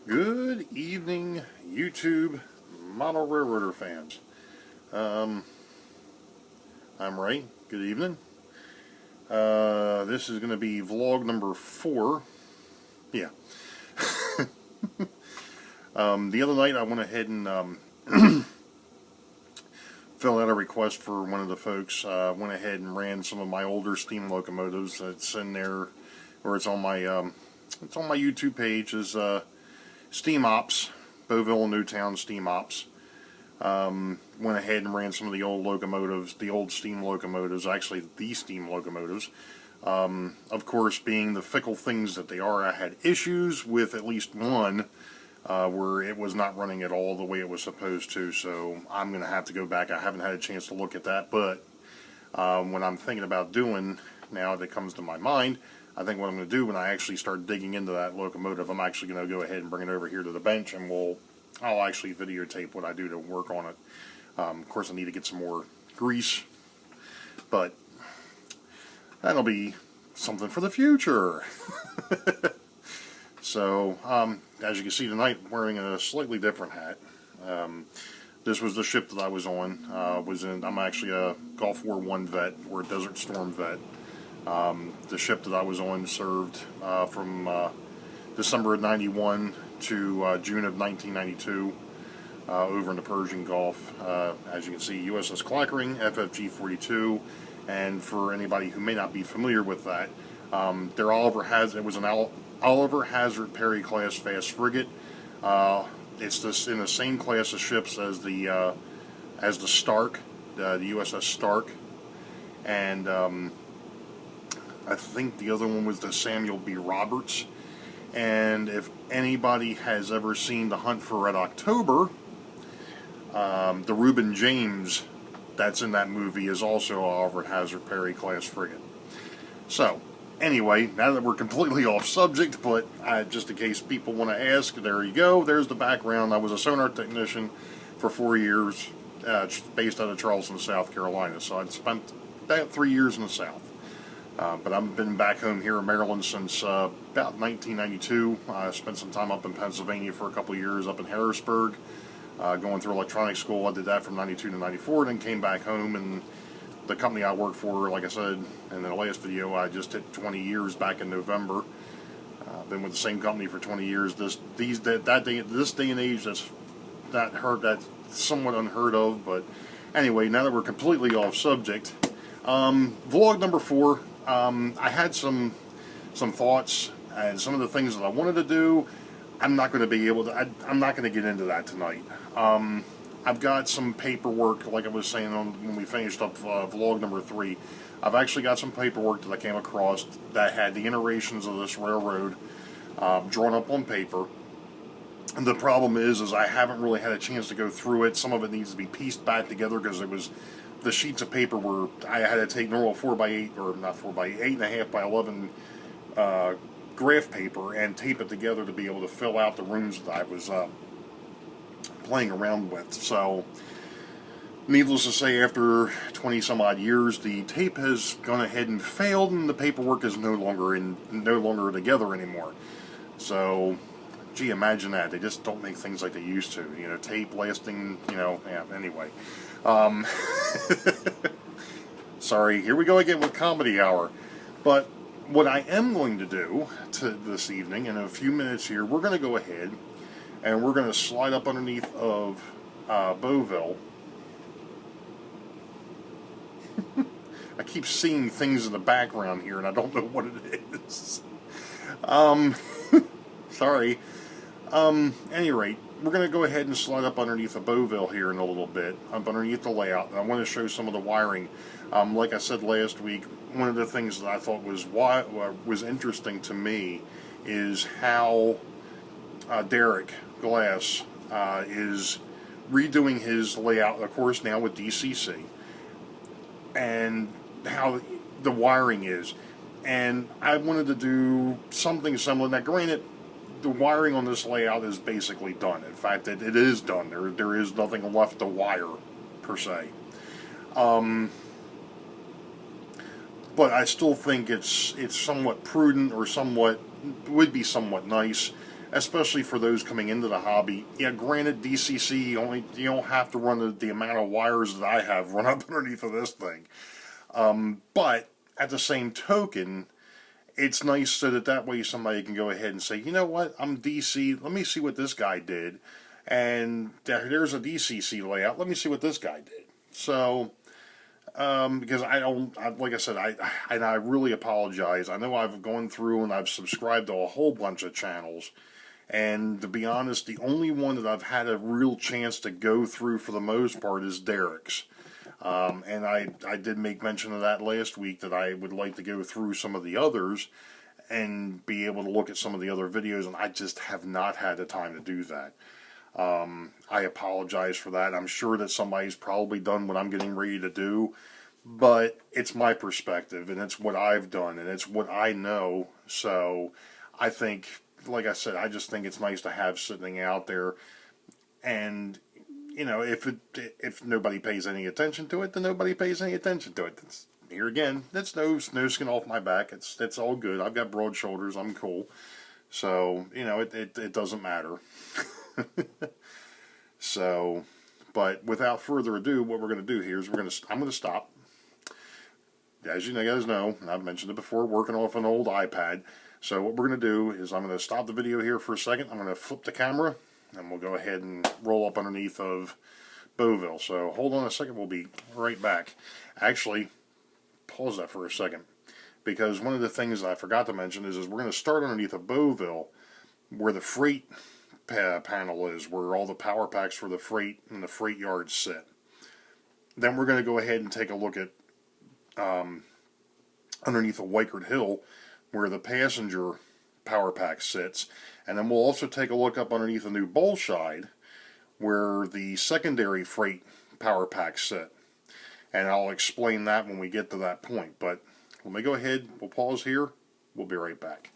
Good evening, YouTube model railroader fans. I'm Ray. Good evening. This is going to be vlog number 4. Yeah. The other night I went ahead and filled out a request for one of the folks. Went ahead and ran some of my older steam locomotives. It's in there, or it's on my YouTube page. Is Steam Ops, Boeville Newtown Steam Ops. Went ahead and ran some of the old locomotives, the old steam locomotives, actually the steam locomotives. Of course, being the fickle things that they are, I had issues with at least one where it was not running at all the way it was supposed to, so I'm going to have to go back. I haven't had a chance to look at that, but what I'm thinking about doing now that comes to my mind, I think what I'm going to do when I actually start digging into that locomotive, I'm actually going to go ahead and bring it over here to the bench, and I'll actually videotape what I do to work on it. Of course, I need to get some more grease, but that'll be something for the future. So, as you can see tonight, I'm wearing a slightly different hat. This was the ship that I was on. I'm actually a Gulf War I vet, or a Desert Storm vet. The ship that I was on served from December of '91 to June of 1992 over in the Persian Gulf. As you can see, USS Clackering, FFG 42, and for anybody who may not be familiar with that, it was an Oliver Hazard Perry class fast frigate. It's in the same class of ships as the Stark, the USS Stark, and I think the other one was the Samuel B. Roberts. And if anybody has ever seen The Hunt for Red October, the Reuben James that's in that movie is also a Oliver Hazard Perry class frigate. So, anyway, now that we're completely off subject, but just in case people want to ask, there you go. There's the background. I was a sonar technician for 4 years, based out of Charleston, South Carolina. So I'd spent about 3 years in the South. But I've been back home here in Maryland since about 1992. I spent some time up in Pennsylvania for a couple of years, up in Harrisburg, going through electronics school. I did that from 92 to 94, then came back home, and the company I work for, like I said in the last video, I just hit 20 years back in November. I've been with the same company for 20 years. This day and age, that's somewhat unheard of. But anyway, now that we're completely off subject, vlog number 4. I had some thoughts and some of the things that I wanted to do. I'm not going to be able to. I'm not going to get into that tonight. I've got some paperwork, like I was saying when we finished up vlog number 3. I've actually got some paperwork that I came across that had the iterations of this railroad drawn up on paper. And the problem is I haven't really had a chance to go through it. Some of it needs to be pieced back together because the sheets of paper were, I had to take normal 4x8, or not 4x8, 8.5 by 11 graph paper and tape it together to be able to fill out the rooms that I was playing around with. So, needless to say, after 20 some odd years, the tape has gone ahead and failed, and the paperwork is no longer together anymore. So, gee, imagine that. They just don't make things like they used to. You know, tape lasting, yeah, anyway. Sorry, here we go again with Comedy Hour. But what I am going to do this evening, in a few minutes here, we're going to go ahead and we're going to slide up underneath of Boeville. I keep seeing things in the background here, and I don't know what it is. Sorry. At any rate, we're going to go ahead and slide up underneath a Boeville here in a little bit, up underneath the layout, and I want to show some of the wiring. Like I said last week, one of the things that I thought was interesting to me is how Derek Glass is redoing his layout, of course, now with DCC, and how the wiring is. And I wanted to do something similar. Now, granted, the wiring on this layout is basically done. In fact, it is done. There is nothing left to wire, per se. But I still think it's somewhat prudent, or would be somewhat nice especially for those coming into the hobby. Yeah, granted, DCC, you don't have to run the amount of wires that I have run up underneath of this thing. But at the same token, it's nice so that way somebody can go ahead and say, you know what, I'm DC, let me see what this guy did. And there's a DCC layout, let me see what this guy did. So, because like I said, I really apologize. I know I've gone through and I've subscribed to a whole bunch of channels. And to be honest, the only one that I've had a real chance to go through for the most part is Derek's. And I did make mention of that last week, that I would like to go through some of the others and be able to look at some of the other videos, and I just have not had the time to do that. I apologize for that. I'm sure that somebody's probably done what I'm getting ready to do, but it's my perspective, and it's what I've done, and it's what I know. So I think, like I said, I just think it's nice to have sitting out there. And you know, if nobody pays any attention to it, then nobody pays any attention to it. Here again, that's no skin off my back. It's all good. I've got broad shoulders. I'm cool. So you know, it doesn't matter. So, but without further ado, what we're going to do here is I'm going to stop. As you guys know, and I've mentioned it before, working off an old iPad. So what we're going to do is I'm going to stop the video here for a second. I'm going to flip the camera, and we'll go ahead and roll up underneath of Boeville. So hold on a second, we'll be right back. Actually, pause that for a second, because one of the things I forgot to mention is we're going to start underneath of Boeville, where the freight panel is, where all the power packs for the freight and the freight yards sit. Then we're going to go ahead and take a look at underneath of Wykert Hill, where the passenger power pack sits. And then we'll also take a look up underneath the new Bolshide, where the secondary freight power packs sit. And I'll explain that when we get to that point. But let me go ahead, we'll pause here, we'll be right back.